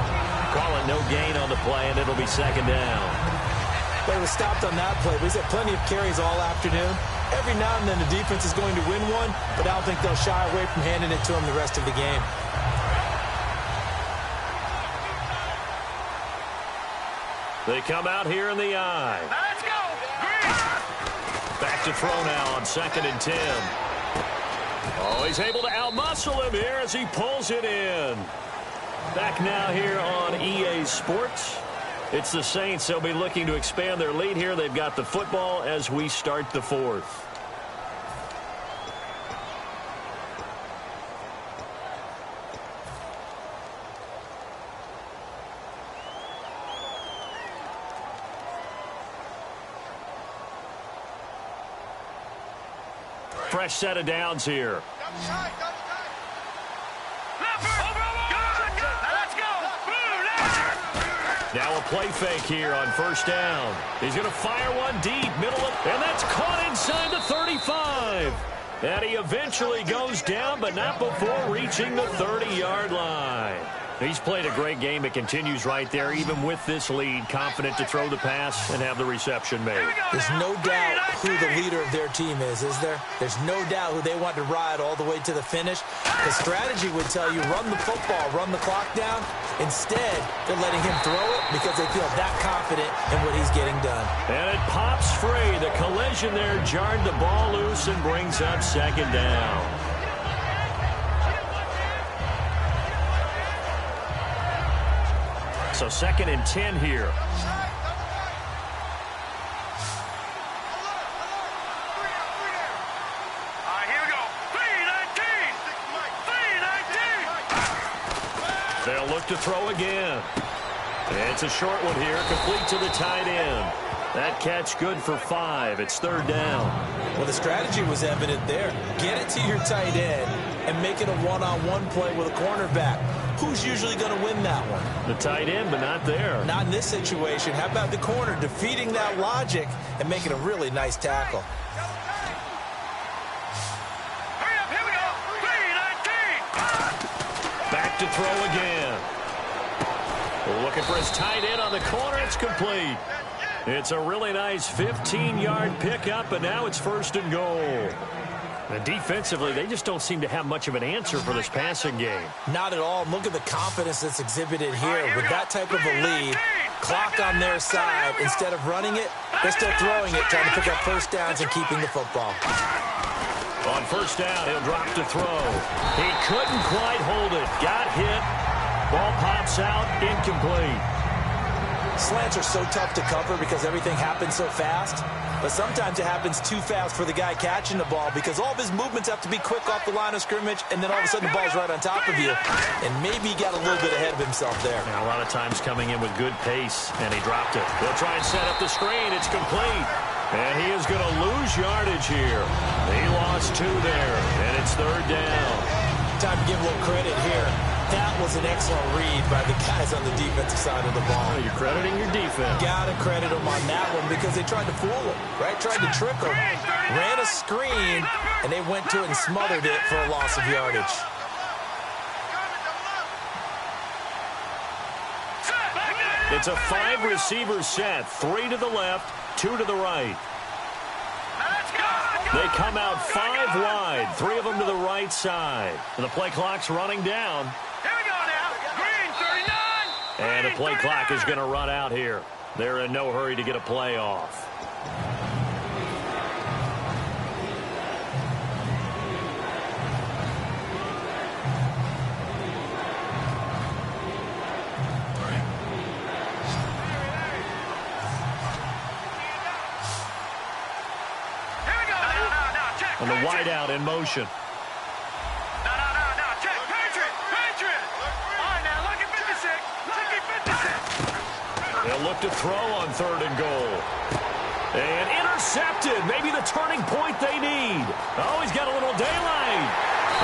Call it no gain on the play, and it'll be second down. They were stopped on that play. He's had plenty of carries all afternoon. Every now and then the defense is going to win one, but I don't think they'll shy away from handing it to him the rest of the game. They come out here in the eye. Let's go! Back to throw now on 2nd and 10. Oh, he's able to outmuscle him here as he pulls it in. Back now here on EA Sports. It's the Saints. They'll be looking to expand their lead here. They've got the football as we start the fourth. Fresh set of downs here. Now a play fake here on first down. He's going to fire one deep, and that's caught inside the 35. And he eventually goes down, but not before reaching the 30-yard line. He's played a great game. It continues right there, even with this lead, confident to throw the pass and have the reception made. There's no doubt who the leader of their team is there? There's no doubt who they want to ride all the way to the finish. The strategy would tell you run the football, run the clock down. Instead, they're letting him throw it because they feel that confident in what he's getting done. And it pops free. The collision there jarred the ball loose and brings up second down. So 2nd and 10 here. Here we go. 3-19. They'll look to throw again. It's a short one here, complete to the tight end. That catch good for 5. It's 3rd down. Well, the strategy was evident there. Get it to your tight end and make it a one-on-one play with a cornerback. Who's usually going to win that one? The tight end, but not there. Not in this situation. How about the corner defeating that logic and making a really nice tackle? Hurry up, here we go. 3-19. Back to throw again. Looking for his tight end on the corner. It's complete. It's a really nice 15-yard pickup, and now it's 1st and goal. And defensively, they just don't seem to have much of an answer for this passing game. Not at all. Look at the confidence that's exhibited here. With that type of a lead, clock on their side, instead of running it, they're still throwing it, trying to pick up first downs and keeping the football. On first down, he'll drop to throw. He couldn't quite hold it. Got hit. Ball pops out, incomplete. Slants are so tough to cover because everything happens so fast. But sometimes it happens too fast for the guy catching the ball because all of his movements have to be quick off the line of scrimmage, and then all of a sudden the ball's right on top of you. And maybe he got a little bit ahead of himself there. And a lot of times coming in with good pace, and he dropped it. He'll try and set up the screen. It's complete. And he is going to lose yardage here. He lost 2 there, and it's 3rd down. Time to give a little credit here. That was an excellent read by the guys on the defensive side of the ball. Oh, you're crediting your defense. Gotta credit them on that one because they tried to fool him, right? Tried to trick him. Ran a screen, and they went to it and smothered it for a loss of yardage. It's a 5-receiver set. 3 to the left, 2 to the right. They come out 5 wide, 3 of them to the right side. And the play clock's running down. Here we go now. Green 39. And the play clock is going to run out here. They're in no hurry to get a play off. And the wideout in motion. No. Check. Patriot. All right, now, lucky 56. Lucky 56. They'll look to throw on 3rd and goal. And intercepted. Maybe the turning point they need. Oh, he's got a little daylight.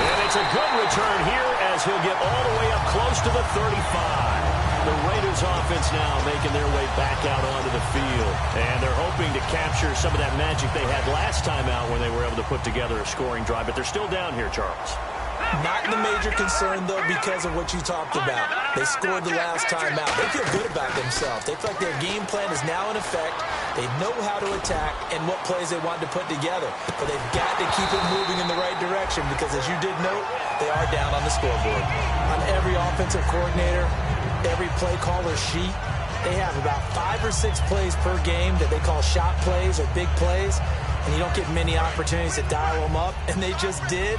And it's a good return here as he'll get all the way up close to the 35. The Raiders offense now making their way back out onto the field. And they're hoping to capture some of that magic they had last time out when they were able to put together a scoring drive. But they're still down here, Charles. Not the major concern, though, because of what you talked about. They scored the last time out. They feel good about themselves. They feel like their game plan is now in effect. They know how to attack and what plays they want to put together. But they've got to keep it moving in the right direction because, as you did note, they are down on the scoreboard. On every offensive coordinator, every play caller sheet, they have about 5 or 6 plays per game that they call shot plays or big plays, and you don't get many opportunities to dial them up, and they just did.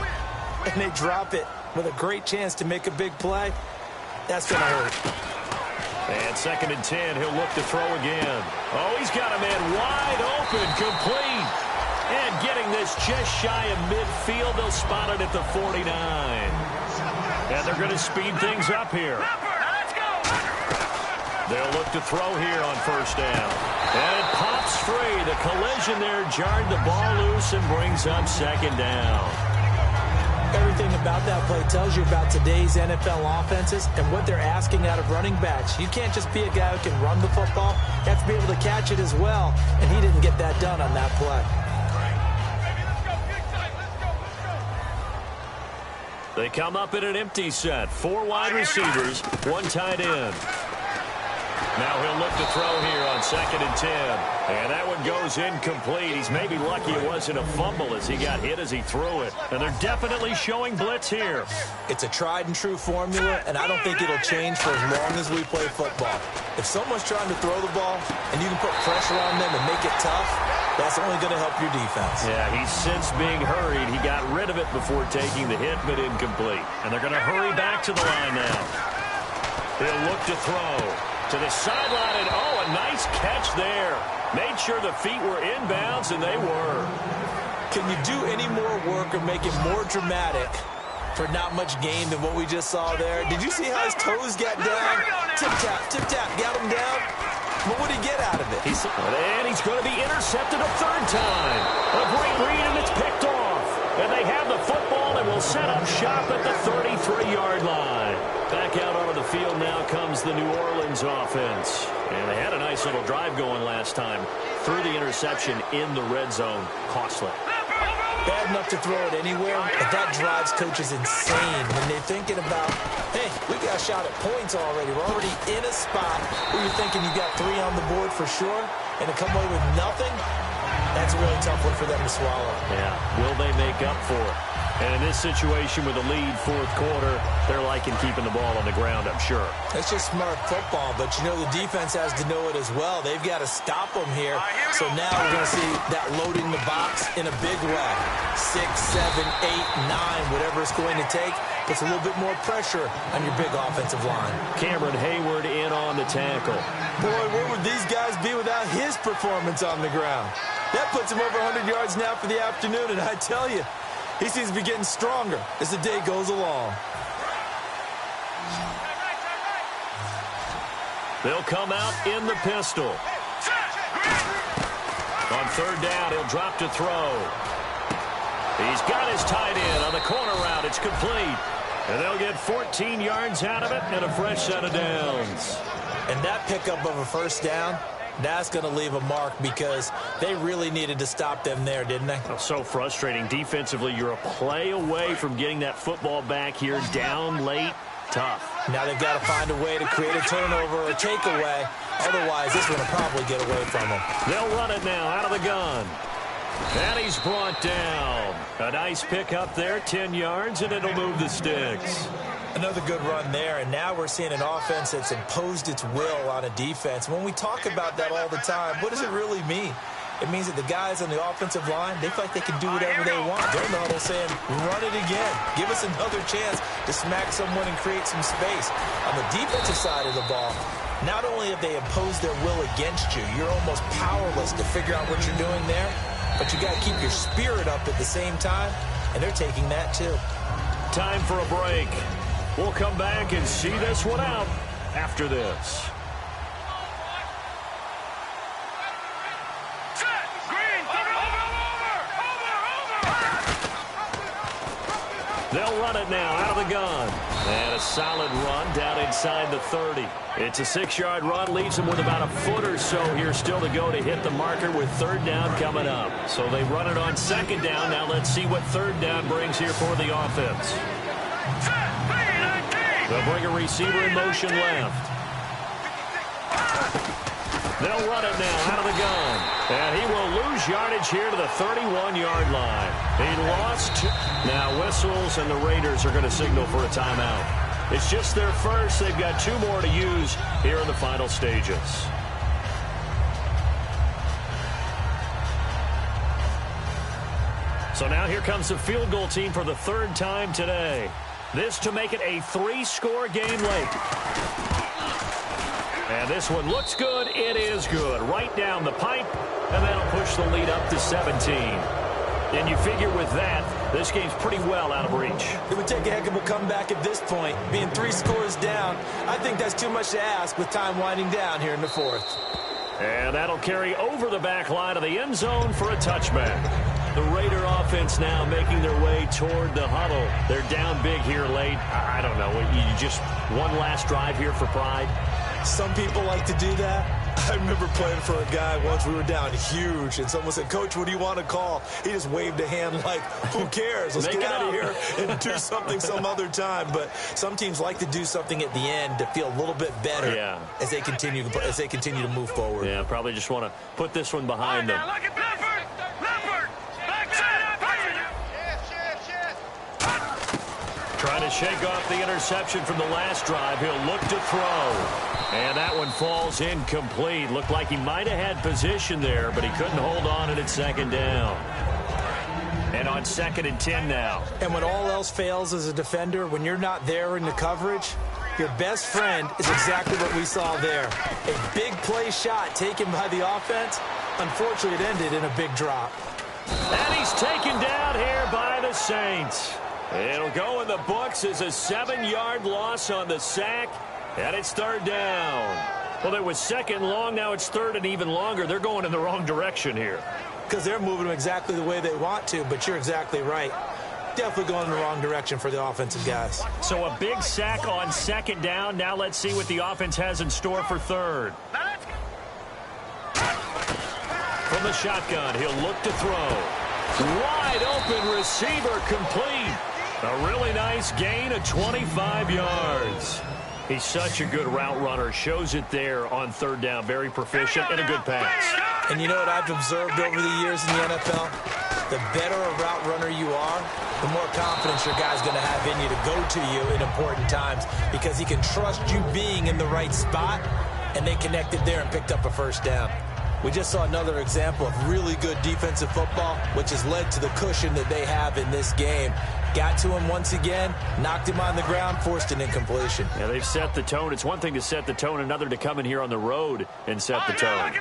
and they drop it with a great chance to make a big play, that's going to hurt. And 2nd and 10, he'll look to throw again. Oh, he's got a man wide open, complete. And getting this just shy of midfield, they'll spot it at the 49. And they're going to speed things up here. They'll look to throw here on 1st down. And it pops free. The collision there jarred the ball loose and brings up 2nd down. Everything about that play tells you about today's NFL offenses and what they're asking out of running backs. You can't just be a guy who can run the football. You have to be able to catch it as well, and he didn't get that done on that play. They come up in an empty set. 4 wide receivers, 1 tight end. Now he'll look to throw here on 2nd and 10. And that one goes incomplete. He's maybe lucky it wasn't a fumble as he got hit as he threw it. And they're definitely showing blitz here. It's a tried and true formula, and I don't think it'll change for as long as we play football. If someone's trying to throw the ball and you can put pressure on them and make it tough, that's only going to help your defense. Yeah, he's since being hurried. He got rid of it before taking the hit, but incomplete. And they're going to hurry back to the line now. He'll look to throw. To the sideline, and oh, a nice catch there. Made sure the feet were inbounds, and they were. Can you do any more work or make it more dramatic for not much gain than what we just saw there? Did you see how his toes got down? Tip-tap, got him down. But what did he get out of it? And he's going to be intercepted a 3rd time. A great read, and it's picked off. And they have the football and will set up shop at the 33-yard line. Back out onto the field now comes the New Orleans offense. And they had a nice little drive going last time. Threw the interception in the red zone. Costly. Bad enough to throw it anywhere, but that drives coaches insane when they're thinking about, hey, we got a shot at points already. We're already in a spot where you're thinking you got 3 on the board for sure, and to come away with nothing, that's a really tough one for them to swallow. Yeah, will they make up for it? And in this situation with a lead 4th quarter, they're liking keeping the ball on the ground, I'm sure. That's just smart football, but you know the defense has to know it as well. They've got to stop them here. So now we're going to see that loading the box in a big way. 6, 7, 8, 9, whatever it's going to take, puts a little bit more pressure on your big offensive line. Cameron Hayward in on the tackle. Boy, where would these guys be without his performance on the ground? That puts him over 100 yards now for the afternoon, and I tell you, he seems to be getting stronger as the day goes along. They'll come out in the pistol. On 3rd down, he'll drop to throw. He's got his tight end on the corner route. It's complete. And they'll get 14 yards out of it and a fresh set of downs. And that pickup of a 1st down, that's going to leave a mark because they really needed to stop them there, didn't they? Oh, so frustrating. Defensively, you're a play away from getting that football back here down late. Tough. Now they've got to find a way to create a turnover or a takeaway. Otherwise, this one will probably get away from them. They'll run it now out of the gun. And he's brought down. A nice pick up there, 10 yards, and it'll move the sticks. Another good run there, and now we're seeing an offense that's imposed its will on a defense. When we talk about that all the time, what does it really mean? It means that the guys on the offensive line, they feel like they can do whatever they want. They're in the huddle saying, run it again. Give us another chance to smack someone and create some space. On the defensive side of the ball, not only have they imposed their will against you, you're almost powerless to figure out what you're doing there, but you got to keep your spirit up at the same time, and they're taking that too. Time for a break. We'll come back and see this one out after this. They'll run it now out of the gun. And a solid run down inside the 30. It's a 6-yard run, leaves them with about a foot or so here still to go to hit the marker with 3rd down coming up. So they run it on 2nd down. Now let's see what 3rd down brings here for the offense. They'll bring a receiver in motion left. They'll run it now out of the gun. And he will lose yardage here to the 31-yard line. He lost two. Now whistles, and the Raiders are going to signal for a timeout. It's just their first. They've got 2 more to use here in the final stages. So now here comes the field goal team for the third time today. This to make it a 3-score game late. And this one looks good. It is good. Right down the pipe, and that'll push the lead up to 17. And you figure with that, this game's pretty well out of reach. It would take a heck of a comeback at this point. Being 3 scores down, I think that's too much to ask with time winding down here in the fourth. And that'll carry over the back line of the end zone for a touchback. The Raider offense now making their way toward the huddle. They're down big here late. I don't know. You just one last drive here for pride? Some people like to do that. I remember playing for a guy once. We were down huge, and someone said, "Coach, what do you want to call?" He just waved a hand like, who cares? Let's get out of here and do something some other time. But some teams like to do something at the end to feel a little bit better as they continue to move forward. Yeah, probably just want to put this one behind them. Trying to shake off the interception from the last drive. He'll look to throw. And that one falls incomplete. Looked like he might have had position there, but he couldn't hold on at second down. And on 2nd and 10 now. And when all else fails as a defender, when you're not there in the coverage, your best friend is exactly what we saw there. A big play shot taken by the offense. Unfortunately, it ended in a big drop. And he's taken down here by the Saints. It'll go in the books as a 7-yard loss on the sack, and it's 3rd down. Well, it was 2nd long, now it's 3rd and even longer. They're going in the wrong direction here. Because they're moving them exactly the way they want to, but you're exactly right. Definitely going in the wrong direction for the offensive guys. So a big sack on 2nd down. Now let's see what the offense has in store for 3rd. From the shotgun, he'll look to throw. Wide open receiver complete. A really nice gain of 25 yards. He's such a good route runner. Shows it there on 3rd down. Very proficient and a good pass. And you know what I've observed over the years in the NFL? The better a route runner you are, the more confidence your guy's going to have in you to go to you in important times because he can trust you being in the right spot, and they connected there and picked up a 1st down. We just saw another example of really good defensive football, which has led to the cushion that they have in this game. Got to him once again, knocked him on the ground, forced an incompletion. Yeah, they've set the tone. It's one thing to set the tone, another to come in here on the road and set the tone.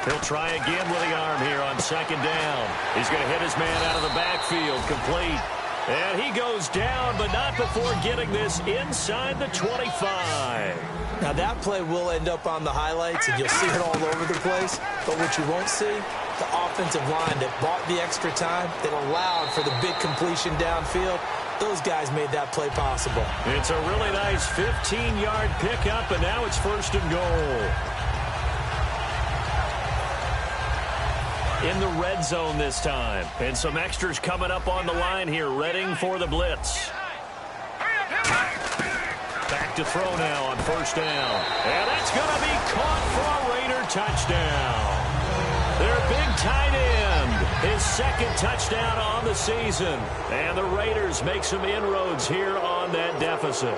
He'll try again with the arm here on 2nd down. He's going to hit his man out of the backfield, complete. And he goes down, but not before getting this inside the 25. Now that play will end up on the highlights, and you'll see it all over the place. But what you won't see, the offensive line that bought the extra time, that allowed for the big completion downfield, those guys made that play possible. It's a really nice 15-yard pickup, and now it's 1st and goal. In the red zone this time. And some extras coming up on the line here, readying for the blitz. Back to throw now on 1st down. And that's going to be caught for a Raider touchdown. Their big tight end, his 2nd touchdown on the season. And the Raiders make some inroads here on that deficit.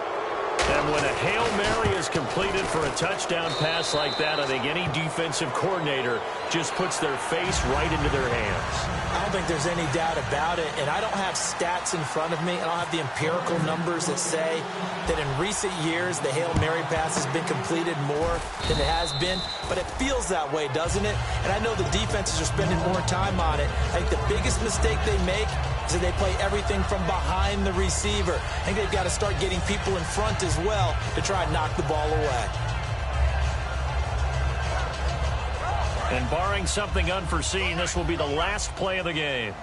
And when a Hail Mary is completed for a touchdown pass like that, I think any defensive coordinator just puts their face right into their hands. I don't think there's any doubt about it, and I don't have stats in front of me. I don't have the empirical numbers that say that in recent years the Hail Mary pass has been completed more than it has been, but it feels that way, doesn't it? And I know the defenses are spending more time on it. I think the biggest mistake they make is that they play everything from behind the receiver. I think they've got to start getting people in front as well to try and knock the ball away. And barring something unforeseen, this will be the last play of the game.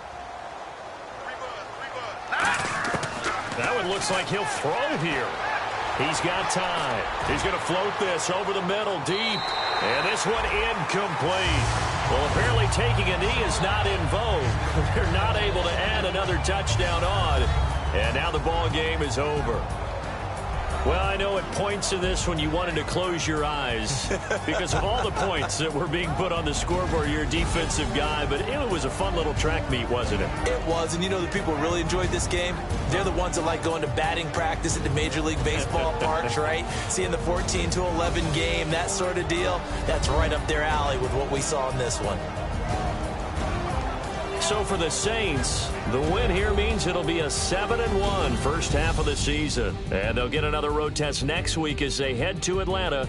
That one looks like he'll throw here. He's got time. He's going to float this over the middle deep. And this one incomplete. Well, apparently taking a knee is not in vogue. They're not able to add another touchdown on. And now the ball game is over. Well, I know at points in this when you wanted to close your eyes because of all the points that were being put on the scoreboard. You're a defensive guy, but it was a fun little track meet, wasn't it? It was, and you know the people who really enjoyed this game? They're the ones that like going to batting practice at the Major League Baseball parks, right? Seeing the 14-11 game, that sort of deal. That's right up their alley with what we saw in this one. So for the Saints, the win here means it'll be a 7-1 first half of the season. And they'll get another road test next week as they head to Atlanta.